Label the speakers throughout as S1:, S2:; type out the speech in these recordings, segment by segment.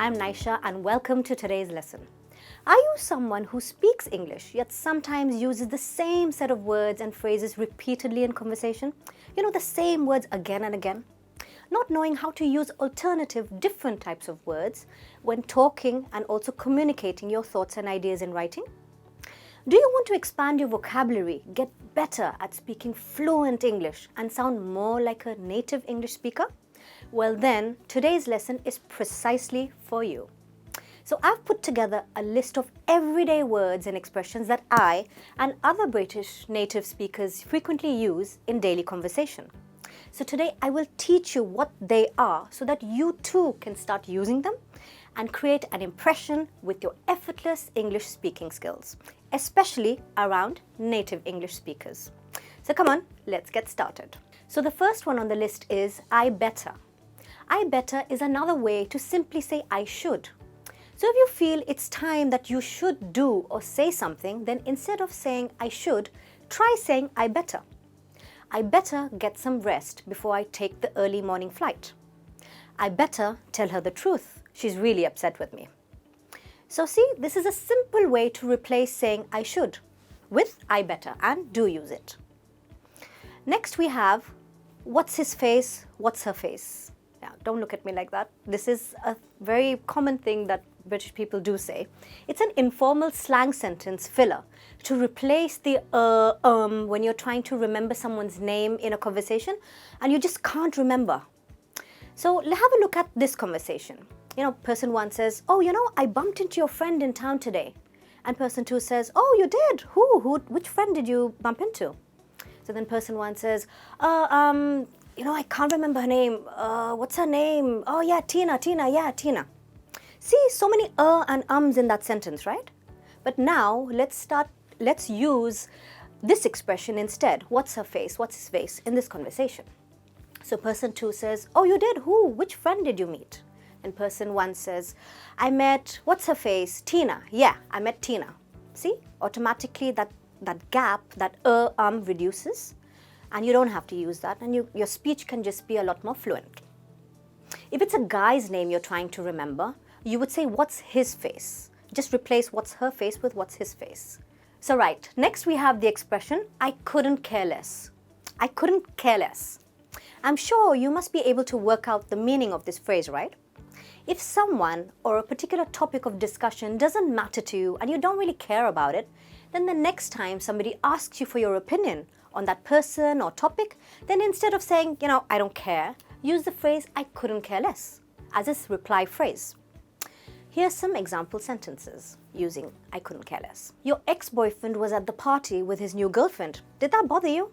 S1: I'm Nysha and welcome to today's lesson. Are you someone who speaks English yet sometimes uses the same set of words and phrases repeatedly in conversation? The same words again and again? Not knowing how to use alternative, different types of words when talking and also communicating your thoughts and ideas in writing? Do you want to expand your vocabulary, get better at speaking fluent English and sound more like a native English speaker? Well then, today's lesson is precisely for you. So I've put together a list of everyday words and expressions that I and other British native speakers frequently use in daily conversation. So today I will teach you what they are so that you too can start using them and create an impression with your effortless English speaking skills, especially around native English speakers. So come on, let's get started. So the first one on the list is I better. I better is another way to simply say I should. So if you feel it's time that you should do or say something, then instead of saying I should, try saying I better. I better get some rest before I take the early morning flight. I better tell her the truth. She's really upset with me. So see, this is a simple way to replace saying I should with I better, and do use it. Next we have what's his face, what's her face. Yeah, don't look at me like that. This is a very common thing that British people do say. It's an informal slang sentence filler to replace the when you're trying to remember someone's name in a conversation and you just can't remember. So have a look at this conversation. Person one says, I bumped into your friend in town today. And person two says, oh, you did? Who? Which friend did you bump into? So then person one says, I can't remember her name. What's her name? Oh yeah, Tina, yeah, Tina. See, so many and ums in that sentence, right? But now let's use this expression instead. What's her face? What's his face in this conversation? So person two says, oh, you did? Who? Which friend did you meet? And person one says, I met, what's her face? Tina. Yeah, I met Tina. See, automatically that gap, that reduces, and you don't have to use that, and your speech can just be a lot more fluent. If it's a guy's name you're trying to remember, you would say, what's his face? Just replace what's her face with what's his face. So right, next we have the expression, I couldn't care less. I couldn't care less. I'm sure you must be able to work out the meaning of this phrase, right? If someone or a particular topic of discussion doesn't matter to you and you don't really care about it, then the next time somebody asks you for your opinion on that person or topic, then instead of saying, I don't care, use the phrase, I couldn't care less as a reply phrase. Here's some example sentences using I couldn't care less. Your ex-boyfriend was at the party with his new girlfriend. Did that bother you?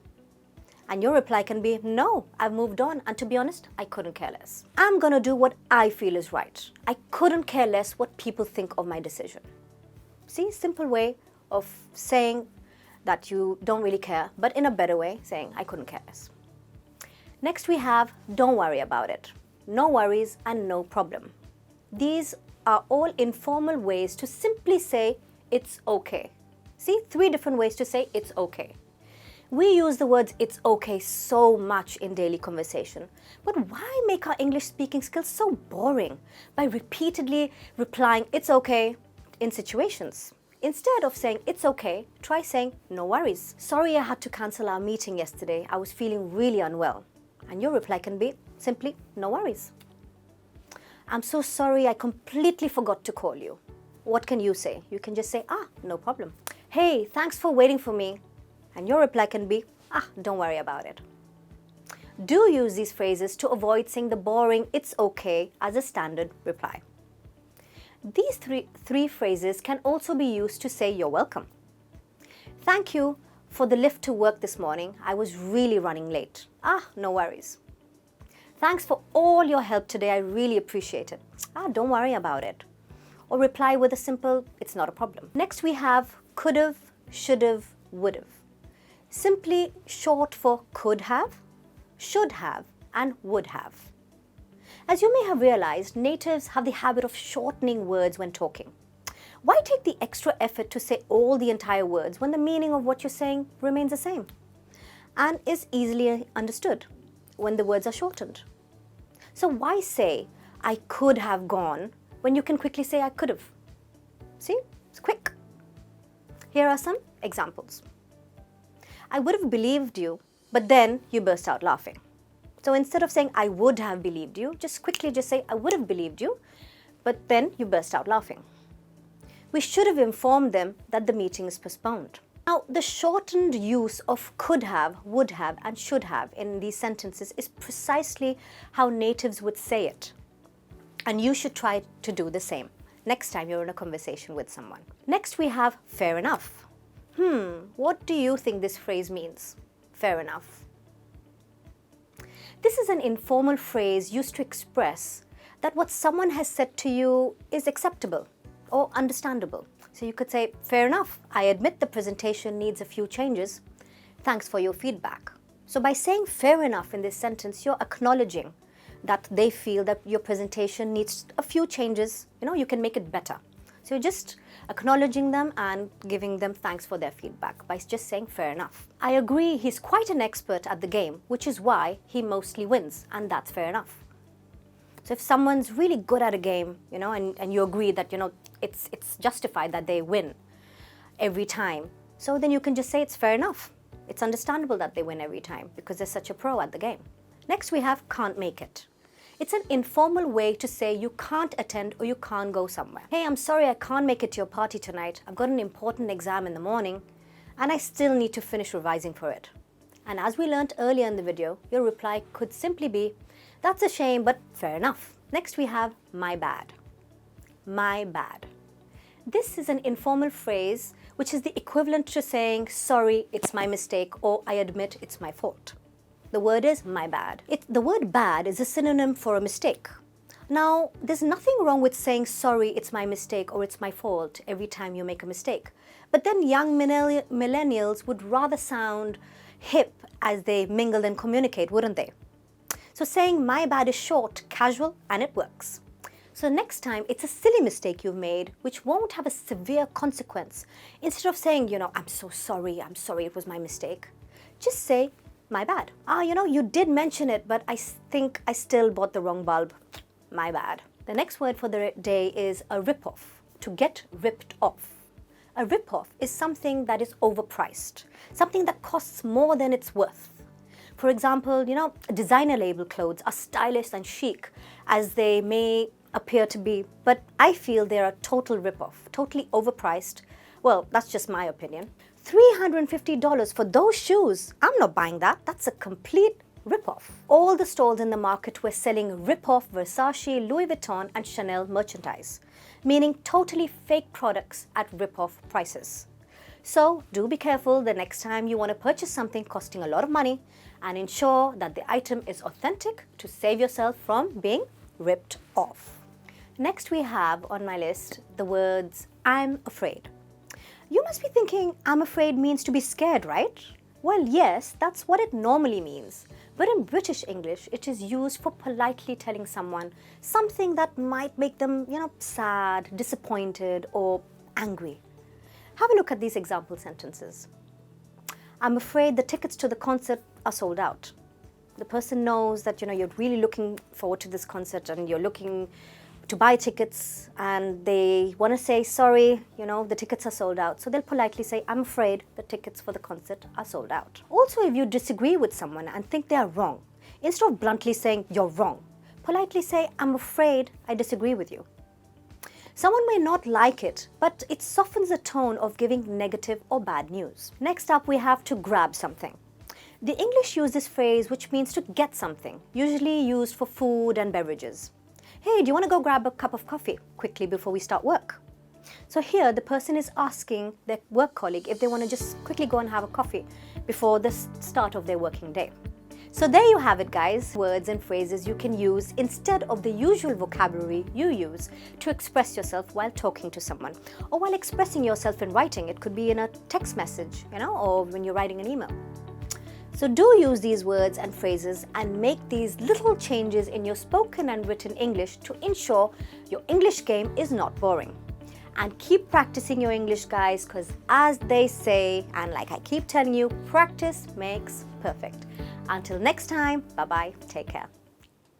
S1: And your reply can be, no, I've moved on, and to be honest, I couldn't care less. I'm gonna do what I feel is right. I couldn't care less what people think of my decision. See, simple way of saying that you don't really care, but in a better way, saying I couldn't care less. Next we have don't worry about it. No worries and no problem. These are all informal ways to simply say it's okay. See, 3 different ways to say it's okay. We use the words it's okay so much in daily conversation, but why make our English speaking skills so boring by repeatedly replying it's okay in situations? Instead of saying it's okay, try saying no worries. Sorry I had to cancel our meeting yesterday. I was feeling really unwell. And your reply can be simply no worries. I'm so sorry I completely forgot to call you. What can you say? You can just say, no problem. Hey, thanks for waiting for me. And your reply can be, don't worry about it. Do use these phrases to avoid saying the boring it's okay as a standard reply. These three phrases can also be used to say you're welcome. Thank you for the lift to work this morning. I was really running late. No worries. Thanks for all your help today. I really appreciate it. Don't worry about it. Or reply with a simple, it's not a problem. Next we have could've, should've, would've. Simply short for could have, should have, and would have. As you may have realized, natives have the habit of shortening words when talking. Why take the extra effort to say all the entire words when the meaning of what you're saying remains the same and is easily understood when the words are shortened? So why say, I could have gone when you can quickly say I could have. See, it's quick. Here are some examples. I would have believed you, but then you burst out laughing. So instead of saying I would have believed you, just quickly say I would have believed you, but then you burst out laughing. We should have informed them that the meeting is postponed. Now, the shortened use of could have, would have, and should have in these sentences is precisely how natives would say it. And you should try to do the same next time you're in a conversation with someone. Next, we have fair enough. What do you think this phrase means? Fair enough. This is an informal phrase used to express that what someone has said to you is acceptable or understandable. So you could say, fair enough, I admit the presentation needs a few changes. Thanks for your feedback. So by saying fair enough in this sentence, you're acknowledging that they feel that your presentation needs a few changes. You can make it better. So you're just acknowledging them and giving them thanks for their feedback by just saying fair enough. I agree he's quite an expert at the game, which is why he mostly wins, and that's fair enough. So if someone's really good at a game, and you agree that, it's justified that they win every time, so then you can just say it's fair enough. It's understandable that they win every time because they're such a pro at the game. Next, we have can't make it. It's an informal way to say you can't attend or you can't go somewhere. Hey, I'm sorry I can't make it to your party tonight. I've got an important exam in the morning and I still need to finish revising for it. And as we learned earlier in the video, your reply could simply be, that's a shame, but fair enough. Next, we have my bad. My bad. This is an informal phrase which is the equivalent to saying, sorry, it's my mistake, or I admit it's my fault. The word is my bad. The word bad is a synonym for a mistake. Now, there's nothing wrong with saying, sorry, it's my mistake, or it's my fault every time you make a mistake. But then young millennials would rather sound hip as they mingle and communicate, wouldn't they? So saying my bad is short, casual, and it works. So next time, it's a silly mistake you've made, which won't have a severe consequence. Instead of saying, I'm so sorry, it was my mistake. Just say, my bad. You did mention it, but I think I still bought the wrong bulb. My bad. The next word for the day is a ripoff, to get ripped off. A ripoff is something that is overpriced, something that costs more than it's worth. For example, designer label clothes are stylish and chic as they may appear to be, but I feel they're a total ripoff, totally overpriced. Well, that's just my opinion. $350 for those shoes. I'm not buying that. That's a complete ripoff. All the stalls in the market were selling ripoff Versace, Louis Vuitton and Chanel merchandise, meaning totally fake products at ripoff prices. So do be careful the next time you want to purchase something costing a lot of money and ensure that the item is authentic to save yourself from being ripped off. Next we have on my list the words I'm afraid. You must be thinking, I'm afraid means to be scared, right? Well, yes, that's what it normally means. But in British English, it is used for politely telling someone something that might make them, sad, disappointed, or angry. Have a look at these example sentences. I'm afraid the tickets to the concert are sold out. The person knows that, you're really looking forward to this concert and you're looking to buy tickets and they want to say, sorry, the tickets are sold out. So they'll politely say, I'm afraid the tickets for the concert are sold out. Also, if you disagree with someone and think they are wrong, instead of bluntly saying you're wrong, politely say, I'm afraid I disagree with you. Someone may not like it, but it softens the tone of giving negative or bad news. Next up, we have to grab something. The English use this phrase which means to get something, usually used for food and beverages. Hey, do you want to go grab a cup of coffee quickly before we start work? So here, the person is asking their work colleague if they want to just quickly go and have a coffee before the start of their working day. So there you have it, guys. Words and phrases you can use instead of the usual vocabulary you use to express yourself while talking to someone or while expressing yourself in writing. It could be in a text message, or when you're writing an email. So do use these words and phrases and make these little changes in your spoken and written English to ensure your English game is not boring. And keep practicing your English, guys, because as they say, and like I keep telling you, practice makes perfect. Until next time, bye-bye, take care.